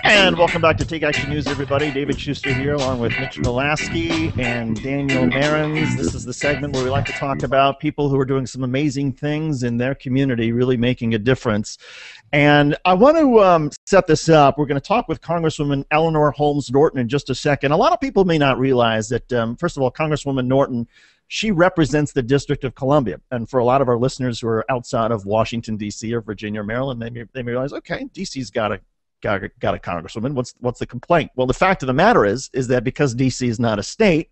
And welcome back to Take Action News, everybody. David Shuster here, along with Mitch Molaski and Daniel Marins. This is the segment where we like to talk about people who are doing some amazing things in their community, really making a difference. And I want to set this up. We're going to talk with Congresswoman Eleanor Holmes Norton in just a second. A lot of people may not realize that, first of all, Congresswoman Norton, she represents the District of Columbia. And for a lot of our listeners who are outside of Washington, D.C. or Virginia or Maryland, they may realize, okay, D.C.'s got a congresswoman. What's the complaint? Well, the fact of the matter is that because D.C. is not a state,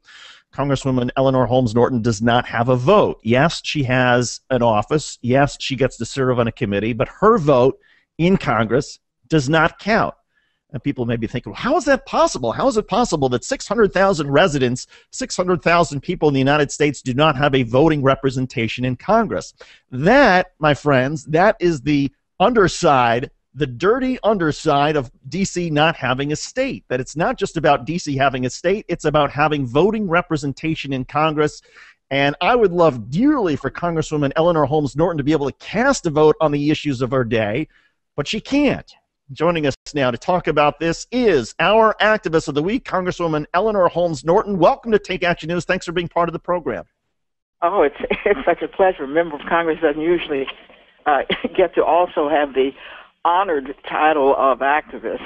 Congresswoman Eleanor Holmes Norton does not have a vote. Yes, she has an office. Yes, she gets to serve on a committee, but her vote in Congress does not count. And people may be thinking, well, how is that possible? How is it possible that 600,000 residents, 600,000 people in the United States do not have a voting representation in Congress? That, my friends, that is the underside, the dirty underside of D.C. not having a state. That it's not just about D.C. having a state, it's about having voting representation in Congress. And I would love dearly for Congresswoman Eleanor Holmes Norton to be able to cast a vote on the issues of our day, but she can't. Joining us now to talk about this is our activist of the week, Congresswoman Eleanor Holmes Norton. Welcome to Take Action News. Thanks for being part of the program. Oh, it's such a pleasure. A member of Congress doesn't usually get to also have the honored title of activist.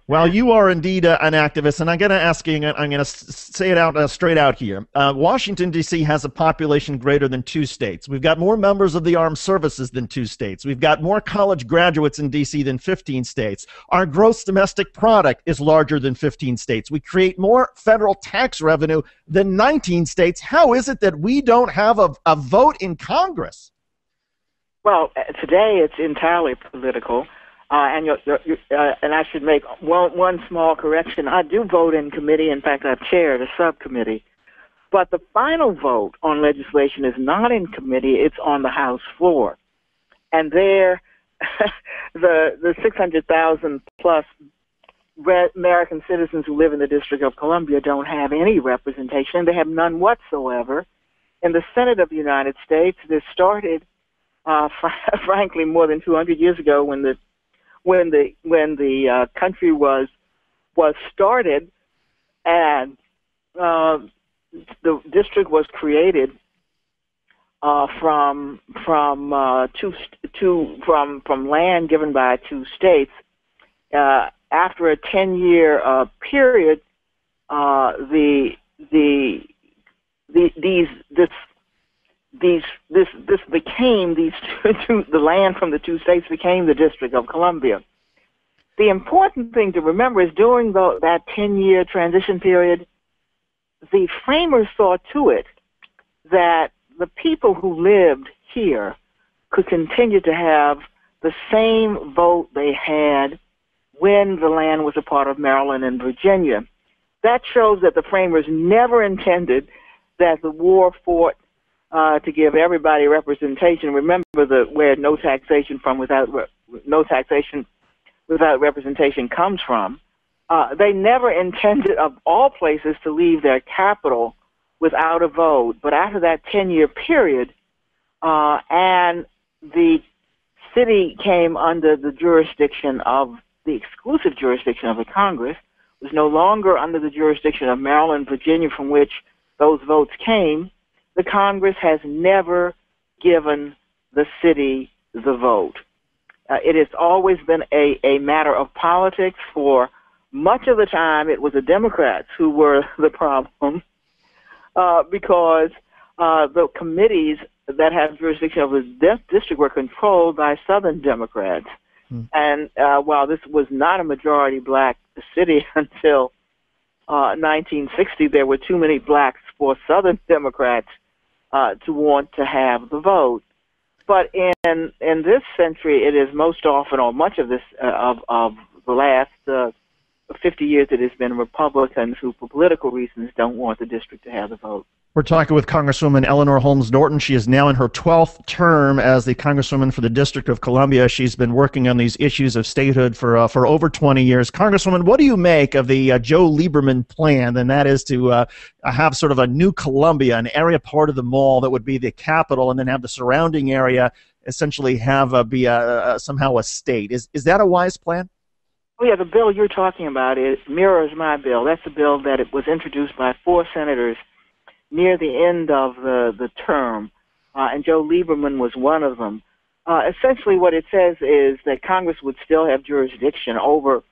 Well, you are indeed an activist, and I'm going to say it out straight out here. Washington, D.C. has a population greater than 2 states. We've got more members of the armed services than 2 states. We've got more college graduates in D.C. than 15 states. Our gross domestic product is larger than 15 states. We create more federal tax revenue than 19 states. How is it that we don't have a vote in Congress? Well, today it's entirely political, and I should make one small correction. I do vote in committee. In fact, I've chaired a subcommittee. But the final vote on legislation is not in committee. It's on the House floor. And there, the 600,000 plus American citizens who live in the District of Columbia don't have any representation. They have none whatsoever. In the Senate of the United States, this started frankly, more than 200 years ago, when the country was started, and the district was created from land given by 2 states. After a 10-year period, this became the land from the 2 states became the District of Columbia. The important thing to remember is during that 10-year transition period, the framers saw to it that the people who lived here could continue to have the same vote they had when the land was a part of Maryland and Virginia. That shows that the framers never intended that the war fought to give everybody representation. Remember where no taxation without representation comes from. They never intended, of all places, to leave their capital without a vote. But after that 10-year period, and the city came under the exclusive jurisdiction of the Congress, was no longer under the jurisdiction of Maryland, Virginia, from which those votes came. The Congress has never given the city the vote. It has always been a matter of politics. For much of the time, it was the Democrats who were the problem because the committees that have jurisdiction over the district were controlled by Southern Democrats. And while this was not a majority black city until 1960, there were too many blacks for Southern Democrats to want to have the vote. But in this century, it is most often, or much of this of the last 50 years, it has been Republicans who, for political reasons, don't want the district to have the vote. We're talking with Congresswoman Eleanor Holmes Norton. She is now in her 12th term as the Congresswoman for the District of Columbia. She's been working on these issues of statehood for over 20 years. Congresswoman, what do you make of the Joe Lieberman plan? And that is to have sort of a new Columbia, an area part of the mall that would be the capital, and then have the surrounding area essentially have be somehow a state. Is that a wise plan? Oh, yeah, the bill you're talking about mirrors my bill. That's a bill that it was introduced by 4 senators near the end of the term, and Joe Lieberman was one of them. Essentially what it says is that Congress would still have jurisdiction over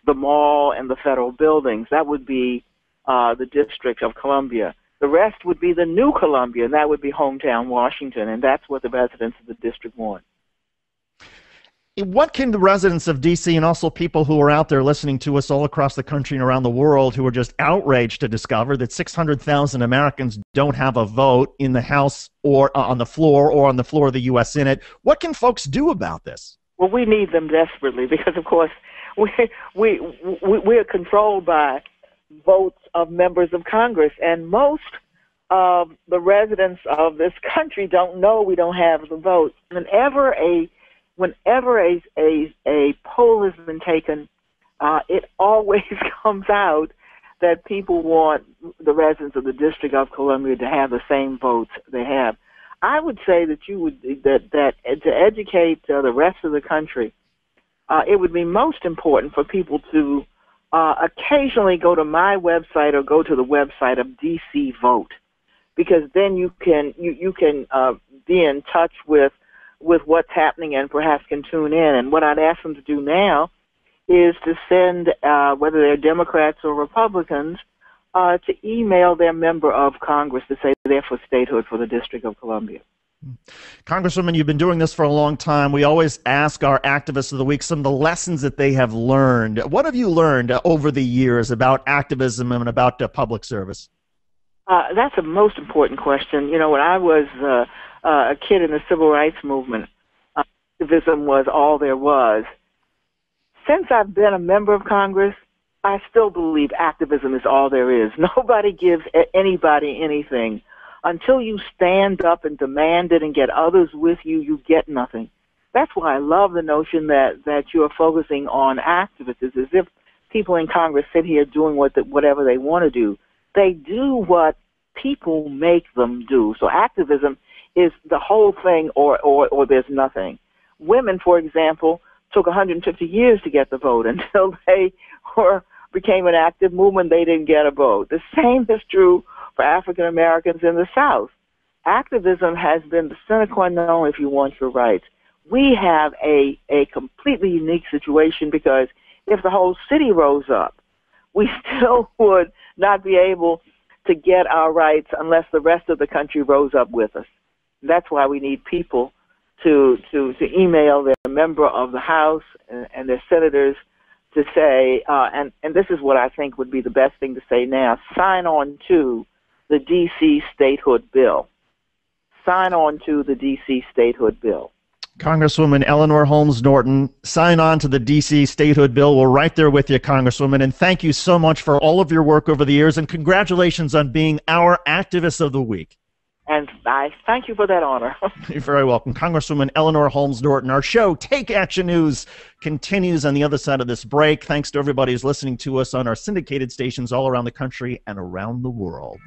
the mall and the federal buildings. That would be the District of Columbia. The rest would be the new Columbia, and that would be hometown Washington, and that's what the residents of the district want. What can the residents of D.C. and also people who are out there listening to us all across the country and around the world who are just outraged to discover that 600,000 Americans don't have a vote in the House or on the floor of the U.S. Senate, what can folks do about this? Well, we need them desperately because, of course, we're controlled by votes of members of Congress, and most of the residents of this country don't know we don't have the vote. Whenever a poll has been taken, it always comes out that people want the residents of the District of Columbia to have the same votes they have. I would say that that to educate the rest of the country, it would be most important for people to occasionally go to my website or go to the website of DC Vote, because then you can be in touch with what's happening and perhaps can tune in. And what I'd ask them to do now is to send, whether they're Democrats or Republicans, to email their member of Congress to say they're for statehood for the District of Columbia. Congresswoman, you've been doing this for a long time. We always ask our activists of the week some of the lessons that they have learned. What have you learned over the years about activism and about public service? That's a most important question. You know, when I was a kid in the civil rights movement, activism was all there was. Since I've been a member of Congress, I still believe activism is all there is. Nobody gives anybody anything. Until you stand up and demand it and get others with you, you get nothing. That's why I love the notion that you are focusing on activists. It's as if people in Congress sit here doing whatever they want to do. They do what people make them do. So activism is the whole thing or there's nothing. Women, for example, took 150 years to get the vote. Until they became an active movement, they didn't get a vote. The same is true for African Americans in the South. Activism has been the sine qua non if you want your rights. We have a completely unique situation because if the whole city rose up, we still would not be able to get our rights unless the rest of the country rose up with us. That's why we need people to email their member of the House and their senators to say, and this is what I think would be the best thing to say now, sign on to the D.C. Statehood Bill. Sign on to the D.C. Statehood Bill. Congresswoman Eleanor Holmes Norton, sign on to the D.C. Statehood Bill. We're right there with you, Congresswoman, and thank you so much for all of your work over the years, and congratulations on being our Activist of the Week. And I thank you for that honor. You're very welcome. Congresswoman Eleanor Holmes Norton. Our show, Take Action News, continues on the other side of this break. Thanks to everybody who's listening to us on our syndicated stations all around the country and around the world.